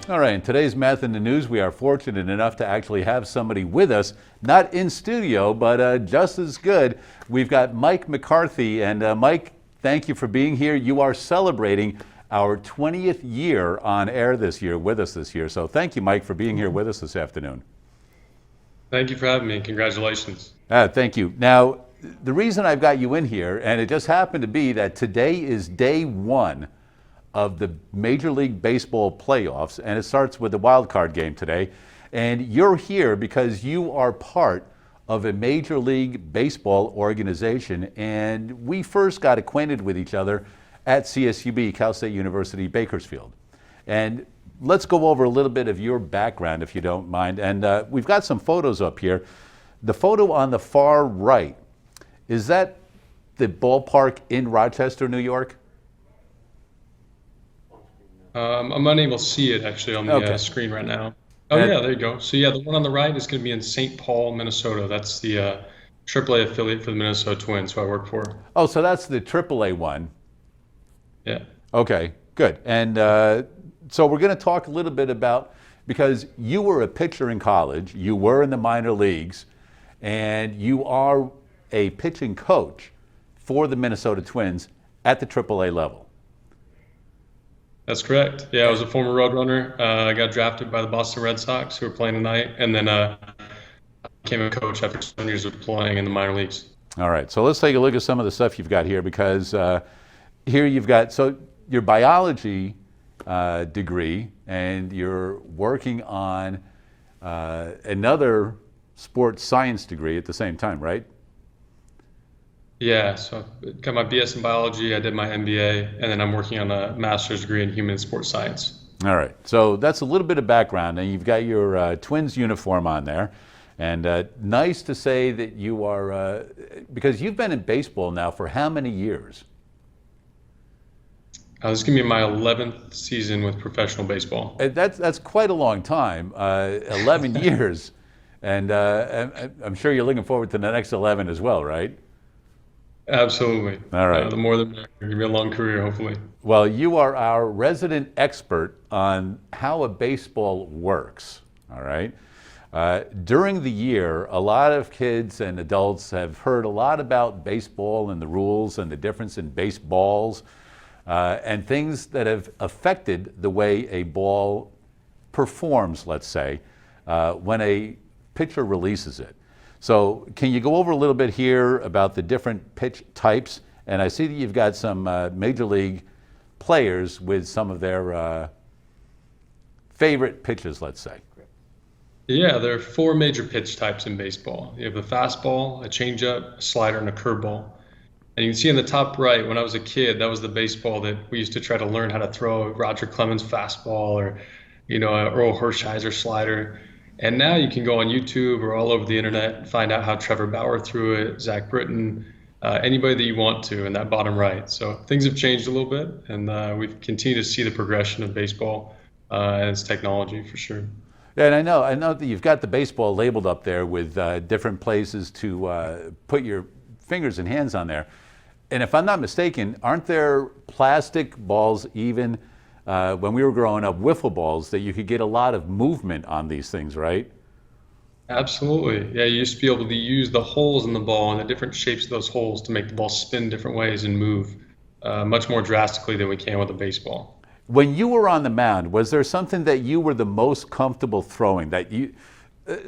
All right, in today's Math in the News, we are fortunate enough to actually have somebody with us, not in studio, but just as good. We've got Mike McCarthy, and Mike, thank you for being here. You are celebrating our 20th year on air this year, with us this year. So thank you, Mike, for being here with us this afternoon. Thank you for having me. Congratulations. Thank you. Now, the reason I've got you in here, and it just happened to be that today is day one of the Major League Baseball playoffs, and it starts with the wild card game today. And you're here because you are part of a Major League Baseball organization, and we first got acquainted with each other at CSUB, Cal State University, Bakersfield. And let's go over a little bit of your background, if you don't mind. And we've got some photos up here. The photo on the far right, is that the ballpark in Rochester, New York? I'm unable to see it actually on the screen right now. Oh, yeah, there you go. So, yeah, the one on the right is going to be in St. Paul, Minnesota. That's the AAA affiliate for the Minnesota Twins, who I work for. Oh, so that's the AAA one. Yeah. Okay, good. And so we're going to talk a little bit about, because you were a pitcher in college, you were in the minor leagues, and you are a pitching coach for the Minnesota Twins at the AAA level. That's correct. Yeah, I was a former Roadrunner. I got drafted by the Boston Red Sox, who are playing tonight, and then I became a coach after 7 years of playing in the minor leagues. All right, so let's take a look at some of the stuff you've got here, because here you've got, so your biology degree, and you're working on another sports science degree at the same time, right? Yeah, so I got my BS in biology, I did my MBA, and then I'm working on a master's degree in human and sports science. All right, so that's a little bit of background, and you've got your Twins uniform on there, and nice to say that you are, because you've been in baseball now for how many years? This is going to be my 11th season with professional baseball. That's quite a long time, 11 years, and I'm sure you're looking forward to the next 11 as well, right? Absolutely. All right. The more the merrier. Give me a long career, hopefully. Well, you are our resident expert on how a baseball works, all right? During the year, a lot of kids and adults have heard a lot about baseball and the rules and the difference in baseballs and things that have affected the way a ball performs, let's say, when a pitcher releases it. So can you go over a little bit here about the different pitch types? And I see that you've got some major league players with some of their favorite pitches, let's say. Yeah, there are four major pitch types in baseball. You have the fastball, a changeup, a slider, and a curveball. And you can see in the top right, when I was a kid, that was the baseball that we used to try to learn how to throw. Roger Clemens fastball, or Earl Hershiser slider. And now you can go on YouTube or all over the internet and find out how Trevor Bauer threw it, Zach Britton, anybody that you want to in that bottom right. So things have changed a little bit, and we've continued to see the progression of baseball and its technology for sure. Yeah, and I know that you've got the baseball labeled up there with different places to put your fingers and hands on there. And if I'm not mistaken, aren't there plastic balls even when we were growing up, wiffle balls, that you could get a lot of movement on these things, right? Absolutely. Yeah, you used to be able to use the holes in the ball and the different shapes of those holes to make the ball spin different ways and move much more drastically than we can with a baseball. When you were on the mound, was there something that you were the most comfortable throwing, that you,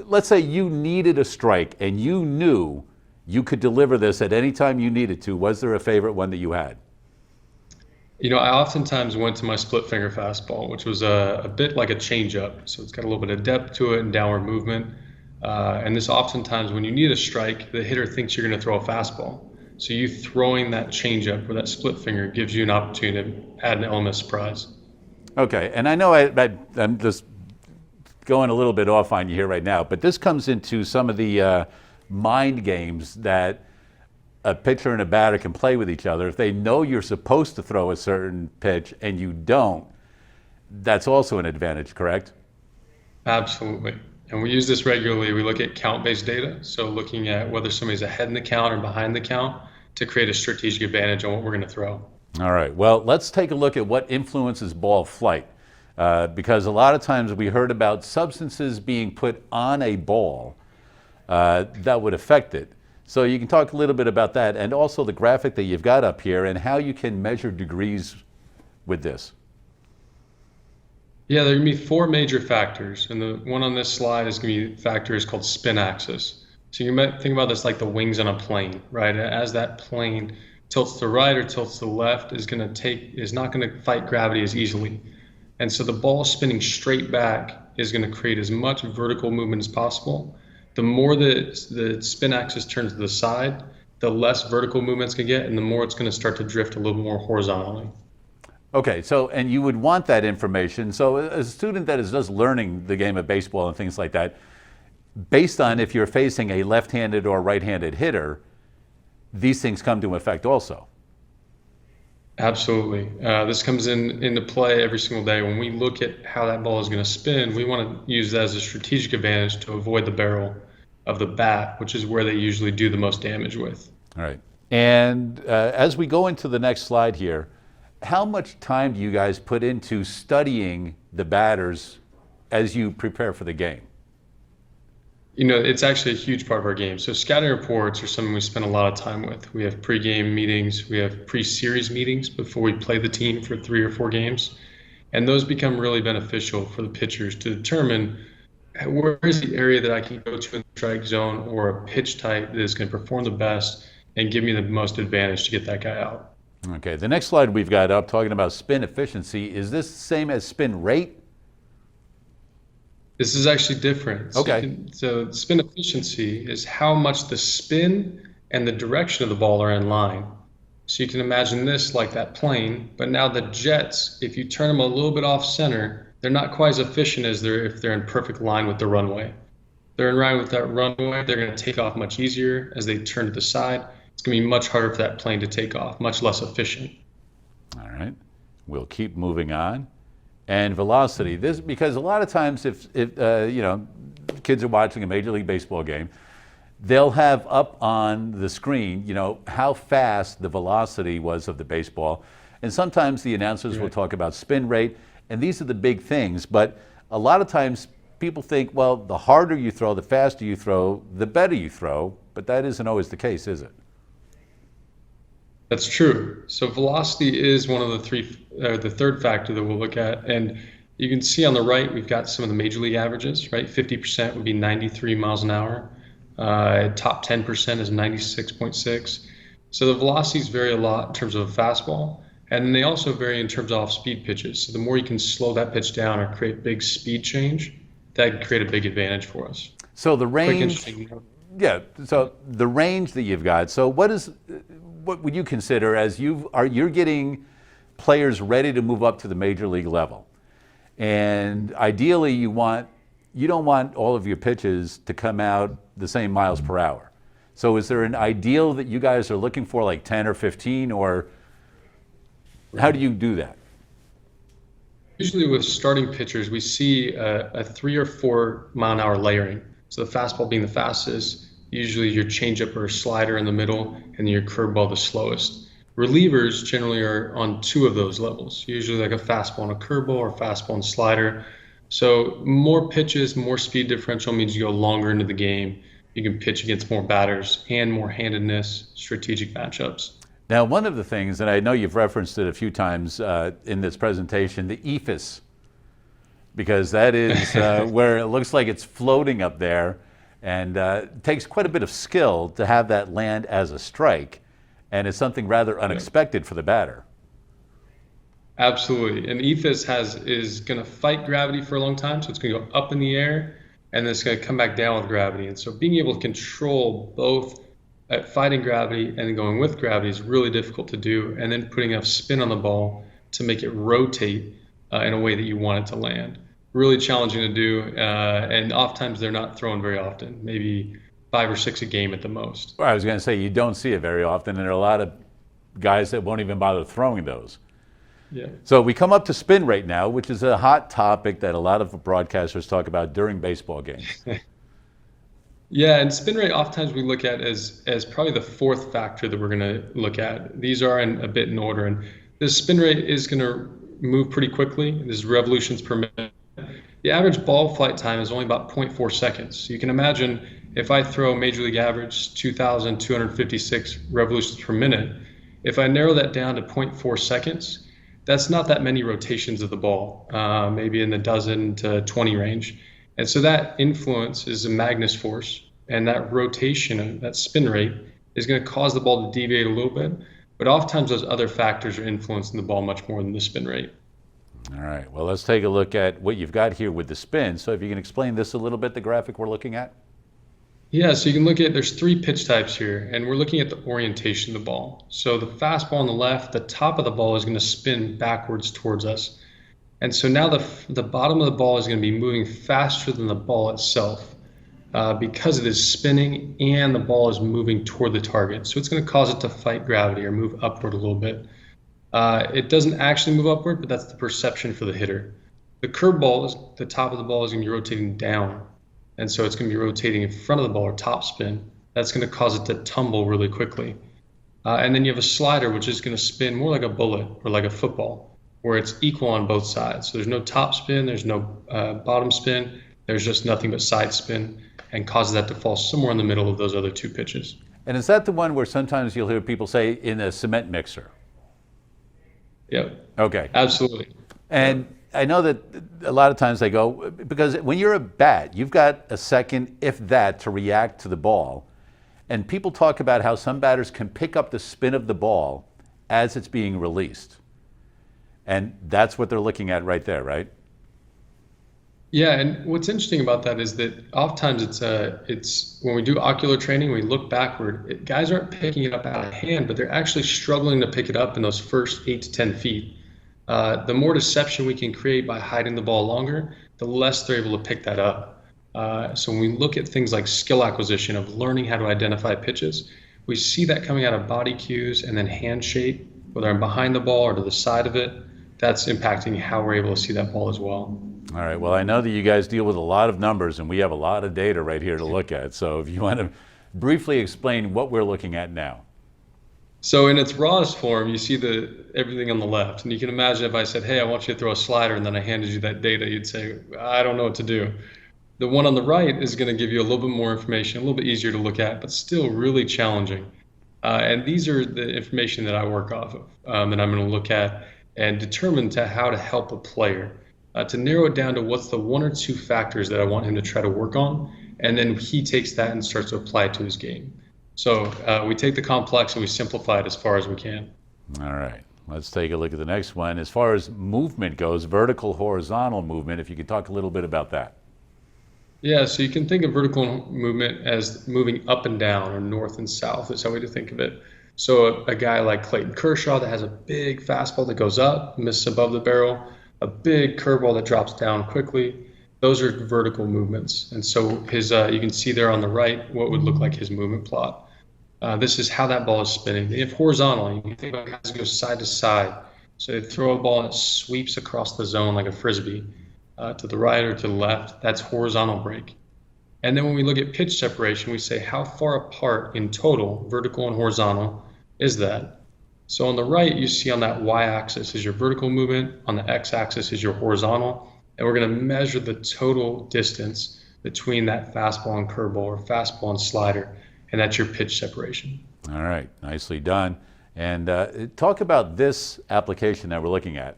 let's say you needed a strike and you knew you could deliver this at any time you needed to? Was there a favorite one that you had? I oftentimes went to my split finger fastball, which was a bit like a changeup. So it's got a little bit of depth to it and downward movement. And this oftentimes, when you need a strike, the hitter thinks you're going to throw a fastball. So you throwing that changeup with that split finger gives you an opportunity to add an element of surprise. Okay, and I know I'm just going a little bit off on you here right now, but this comes into some of the mind games that a pitcher and a batter can play with each other. If they know you're supposed to throw a certain pitch and you don't, that's also an advantage, correct? Absolutely. And we use this regularly. We look at count-based data, so looking at whether somebody's ahead in the count or behind the count to create a strategic advantage on what we're going to throw. All right. Well, let's take a look at what influences ball flight. because a lot of times we heard about substances being put on a ball that would affect it. So you can talk a little bit about that, and also the graphic that you've got up here and how you can measure degrees with this. Yeah, there are going to be four major factors, and the one on this slide is going to be factor is called spin axis. So you might think about this like the wings on a plane, right? As that plane tilts to the right or tilts to the left, is not going to fight gravity as easily. And so the ball spinning straight back is going to create as much vertical movement as possible. The more the spin axis turns to the side, the less vertical movement it's going to get, and the more it's going to start to drift a little more horizontally. Okay, so, and you would want that information. So as a student that is just learning the game of baseball and things like that, based on if you're facing a left-handed or right-handed hitter, these things come to effect also. Absolutely. This comes into play every single day. When we look at how that ball is going to spin, we want to use that as a strategic advantage to avoid the barrel of the bat, which is where they usually do the most damage with. All right. And as we go into the next slide here, how much time do you guys put into studying the batters as you prepare for the game? It's actually a huge part of our game. So scouting reports are something we spend a lot of time with. We have pre-game meetings, we have pre-series meetings before we play the team for 3 or 4 games. And those become really beneficial for the pitchers to determine where is the area that I can go to in the strike zone, or a pitch type that is going to perform the best and give me the most advantage to get that guy out. Okay, the next slide we've got up talking about spin efficiency. Is this the same as spin rate? This is actually different. Okay. So spin efficiency is how much the spin and the direction of the ball are in line. So you can imagine this like that plane, but now the jets, if you turn them a little bit off center, they're not quite as efficient as if they're in perfect line with the runway. They're in line with that runway, they're going to take off much easier. As they turn to the side, it's going to be much harder for that plane to take off, much less efficient. All right, we'll keep moving on. And velocity, this, because a lot of times if kids are watching a Major League Baseball game, they'll have up on the screen, how fast the velocity was of the baseball. And sometimes the announcers will talk about spin rate, and these are the big things. But a lot of times people think, well, the harder you throw, the faster you throw, the better you throw. But that isn't always the case, is it? That's true. So velocity is one of the third factor that we'll look at. And you can see on the right, we've got some of the major league averages, right? 50% would be 93 miles an hour. Top 10% is 96.6. So the velocities vary a lot in terms of a fastball. And then they also vary in terms of off-speed pitches. So the more you can slow that pitch down or create big speed change, that can create a big advantage for us. So the range, yeah. So the range that you've got. So what would you consider as you're getting players ready to move up to the major league level, and ideally you don't want all of your pitches to come out the same miles per hour. So is there an ideal that you guys are looking for, like 10 or 15, or how do you do that? Usually with starting pitchers, we see a 3 or 4 mile an hour layering. So the fastball being the fastest, usually your changeup or slider in the middle, and your curveball the slowest. Relievers generally are on 2 of those levels, usually like a fastball and a curveball, or fastball and slider. So more pitches, more speed differential means you go longer into the game. You can pitch against more batters and more handedness, strategic matchups. Now, one of the things, and I know you've referenced it a few times in this presentation, the ephus, because that is where it looks like it's floating up there, and it takes quite a bit of skill to have that land as a strike, and it's something rather unexpected for the batter. Absolutely. And ephus is going to fight gravity for a long time, so it's going to go up in the air, and then it's going to come back down with gravity. And so being able to control both at fighting gravity and then going with gravity is really difficult to do, and then putting enough spin on the ball to make it rotate in a way that you want it to land. Really challenging to do, and oftentimes they're not thrown very often, maybe 5 or 6 a game at the most. Well, I was going to say, you don't see it very often, and there are a lot of guys that won't even bother throwing those. Yeah. So we come up to spin rate now, which is a hot topic that a lot of broadcasters talk about during baseball games. Yeah, and spin rate oftentimes we look at as probably the 4th factor that we're going to look at. These are a bit in order, and the spin rate is going to move pretty quickly. This is revolutions per minute. The average ball flight time is only about 0.4 seconds. So you can imagine if I throw Major League average 2,256 revolutions per minute, if I narrow that down to 0.4 seconds, that's not that many rotations of the ball, maybe in the dozen to 20 range. And so that influence is a Magnus force, and that rotation, that spin rate, is going to cause the ball to deviate a little bit. But oftentimes those other factors are influencing the ball much more than the spin rate. All right, well, let's take a look at what you've got here with the spin. So if you can explain this a little bit, the graphic we're looking at. Yeah, so you can look at, there's 3 pitch types here, and we're looking at the orientation of the ball. So the fastball on the left, the top of the ball is going to spin backwards towards us. And so now the bottom of the ball is going to be moving faster than the ball itself because it is spinning and the ball is moving toward the target. So it's going to cause it to fight gravity or move upward a little bit. It doesn't actually move upward, but that's the perception for the hitter. The curveball, the top of the ball is going to be rotating down. And so it's going to be rotating in front of the ball or top spin. That's going to cause it to tumble really quickly. And then you have a slider, which is going to spin more like a bullet or like a football, where it's equal on both sides. So there's no top spin, there's no bottom spin, there's just nothing but side spin, and causes that to fall somewhere in the middle of those other 2 pitches. And is that the one where sometimes you'll hear people say in a cement mixer? Yeah. Okay. Absolutely. And I know that a lot of times they go, because when you're a bat, you've got a second, if that, to react to the ball. And people talk about how some batters can pick up the spin of the ball as it's being released. And that's what they're looking at right there, right? Yeah, and what's interesting about that is that oftentimes it's when we do ocular training, we look backward. Guys aren't picking it up out of hand, but they're actually struggling to pick it up in those first 8 to 10 feet. The more deception we can create by hiding the ball longer, the less they're able to pick that up. So when we look at things like skill acquisition of learning how to identify pitches, we see that coming out of body cues and then hand shape, whether I'm behind the ball or to the side of it. That's impacting how we're able to see that ball as well. All right, well, I know that you guys deal with a lot of numbers and we have a lot of data right here to look at. So if you want to briefly explain what we're looking at now. So in its rawest form, you see everything on the left. And you can imagine if I said, hey, I want you to throw a slider, and then I handed you that data, you'd say, I don't know what to do. The one on the right is going to give you a little bit more information, a little bit easier to look at, but still really challenging. And these are the information that I work off of, that I'm going to look at and determine how to help a player, to narrow it down to what's the 1 or 2 factors that I want him to try to work on. And then he takes that and starts to apply it to his game. So we take the complex and we simplify it as far as we can. All right, let's take a look at the next one. As far as movement goes, vertical, horizontal movement, if you could talk a little bit about that. Yeah, so you can think of vertical movement as moving up and down or north and south is how we to think of it. So a guy like Clayton Kershaw that has a big fastball that goes up, misses above the barrel, a big curveball that drops down quickly, those are vertical movements. And so his, you can see there on the right what would look like his movement plot. This is how that ball is spinning. If horizontal, you can think about guys go side to side. So they throw a ball and it sweeps across the zone like a frisbee to the right or to the left. That's horizontal break. And then when we look at pitch separation, we say how far apart in total, vertical and horizontal, is that? So on the right, you see on that y-axis is your vertical movement. On the x-axis is your horizontal. And we're going to measure the total distance between that fastball and curveball or fastball and slider. And that's your pitch separation. All right, nicely done. And talk about this application that we're looking at.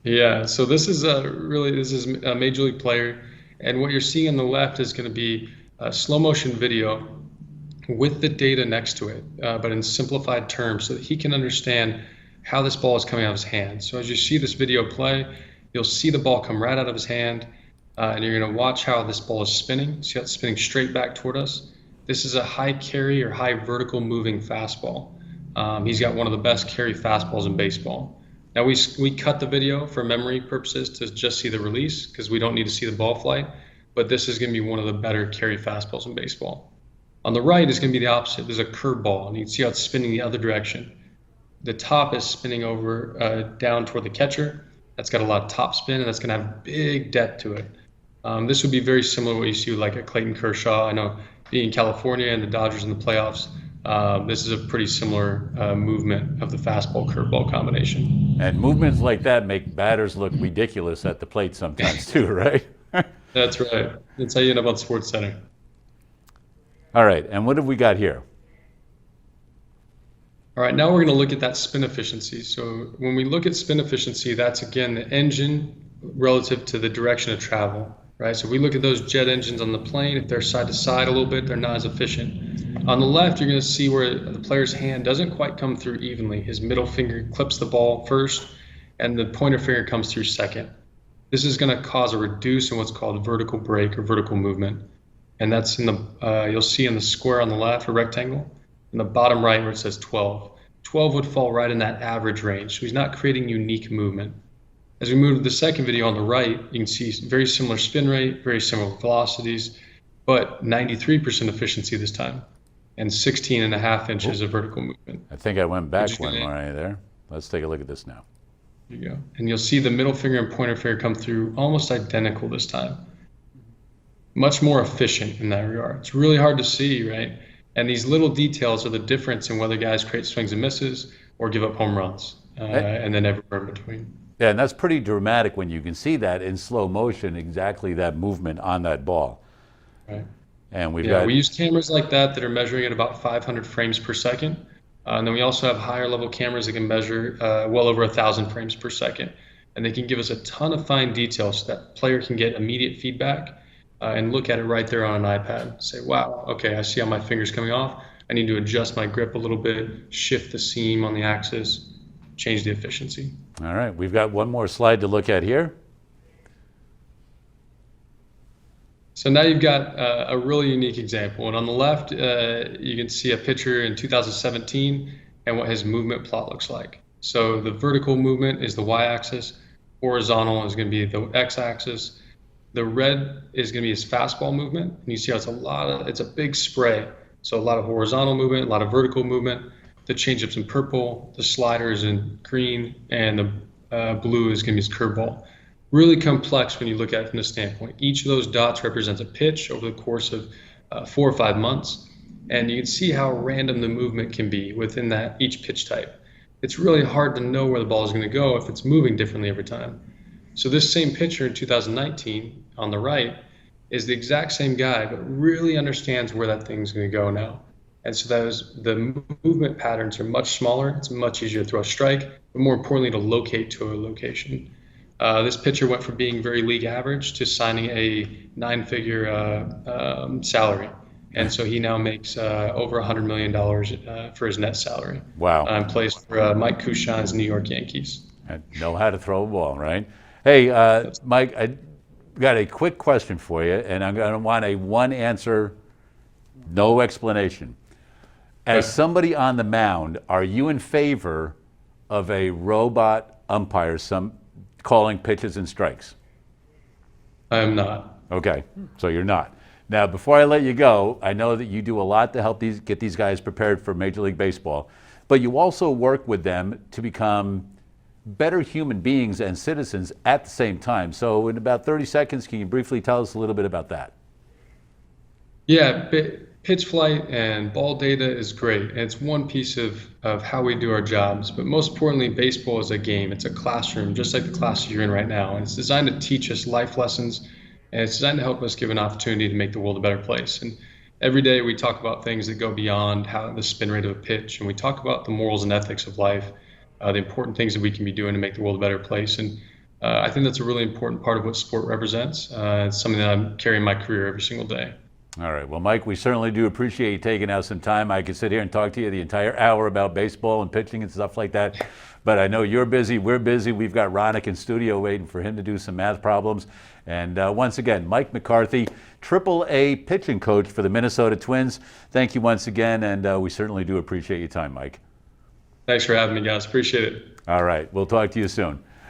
Yeah, so this is a major league player, and what you're seeing on the left is going to be a slow motion video with the data next to it, but in simplified terms, so that he can understand how this ball is coming out of his hand. So as you see this video play, you'll see the ball come right out of his hand, and you're going to watch how this ball is spinning. See how it's spinning straight back toward us? This is a high carry or high vertical moving fastball. He's got one of the best carry fastballs in baseball. Now we cut the video for memory purposes to just see the release because we don't need to see the ball flight, but this is going to be one of the better carry fastballs in baseball. On the right is going to be the opposite. There's a curveball, and you can see how it's spinning the other direction. The top is spinning over down toward the catcher. That's got a lot of top spin, and that's going to have big depth to it. This would be very similar to what you see like a Clayton Kershaw. I know being in California and the Dodgers in the playoffs, This is a pretty similar movement of the fastball curveball combination. And movements like that make batters look ridiculous at the plate sometimes too, right? That's right. That's how you end up on Sports Center. All right, and what have we got here? All right, now we're going to look at that spin efficiency. So when we look at spin efficiency, that's again the engine relative to the direction of travel, right? So we look at those jet engines on the plane. If they're side to side a little bit, they're not as efficient. On the left, you're going to see where the player's hand doesn't quite come through evenly. His middle finger clips the ball first, and the pointer finger comes through second. This is going to cause a reduce in what's called vertical break or vertical movement. And that's in the, you'll see in the square on the left, a rectangle, in the bottom right where it says 12. 12 would fall right in that average range. So he's not creating unique movement. As we move to the second video on the right, you can see very similar spin rate, very similar velocities, but 93% efficiency this time, and 16.5 inches of vertical movement. I think I went back one right there. Let's take a look at this now. There you go. And you'll see the middle finger and pointer finger come through almost identical this time. Much more efficient in that regard. It's really hard to see, right? And these little details are the difference in whether guys create swings and misses or give up home runs, and then everywhere in between. Yeah, and that's pretty dramatic when you can see that in slow motion, exactly that movement on that ball. Right. And we use cameras like that are measuring at about 500 frames per second. And then we also have higher level cameras that can measure well over 1,000 frames per second. And they can give us a ton of fine details so that player can get immediate feedback and look at it right there on an iPad. Say, wow, okay, I see how my finger's coming off. I need to adjust my grip a little bit, shift the seam on the axis, change the efficiency. All right, we've got one more slide to look at here. So now you've got a really unique example. And on the left, you can see a picture in 2017 and what his movement plot looks like. So the vertical movement is the y-axis, horizontal is going to be the x-axis. The red is going to be his fastball movement. And you see how it's a big spray. So a lot of horizontal movement, a lot of vertical movement. The changeup's in purple, the slider is in green, and the blue is going to be his curveball. Really complex when you look at it from this standpoint. Each of those dots represents a pitch over the course of 4 or 5 months. And you can see how random the movement can be within that each pitch type. It's really hard to know where the ball is going to go if it's moving differently every time. So this same pitcher in 2019 on the right is the exact same guy, but really understands where that thing's going to go now. And so the movement patterns are much smaller. It's much easier to throw a strike, but more importantly, to locate to a location. This pitcher went from being very league average to signing a 9-figure salary. And so he now makes over $100 million for his net salary. Wow. And plays for Mike Kushan's New York Yankees. I know how to throw a ball, right? Hey, Mike, I got a quick question for you, and I'm going to want a one answer, no explanation. As somebody on the mound, are you in favor of a robot umpire calling pitches and strikes? I am not. Okay, so you're not. Now, before I let you go, I know that you do a lot to help get these guys prepared for Major League Baseball, but you also work with them to become better human beings and citizens at the same time. So in about 30 seconds, can you briefly tell us a little bit about that? Yeah, pitch flight and ball data is great. And it's one piece of how we do our jobs. But most importantly, baseball is a game. It's a classroom, just like the class you're in right now. And it's designed to teach us life lessons. And it's designed to help us give an opportunity to make the world a better place. And every day we talk about things that go beyond the spin rate of a pitch. And we talk about the morals and ethics of life, the important things that we can be doing to make the world a better place. And I think that's a really important part of what sport represents. It's something that I'm carrying my career every single day. All right. Well, Mike, we certainly do appreciate you taking out some time. I could sit here and talk to you the entire hour about baseball and pitching and stuff like that. But I know you're busy. We're busy. We've got Ronick in studio waiting for him to do some math problems. And once again, Mike McCarthy, AAA pitching coach for the Minnesota Twins. Thank you once again. And we certainly do appreciate your time, Mike. Thanks for having me, guys. Appreciate it. All right. We'll talk to you soon.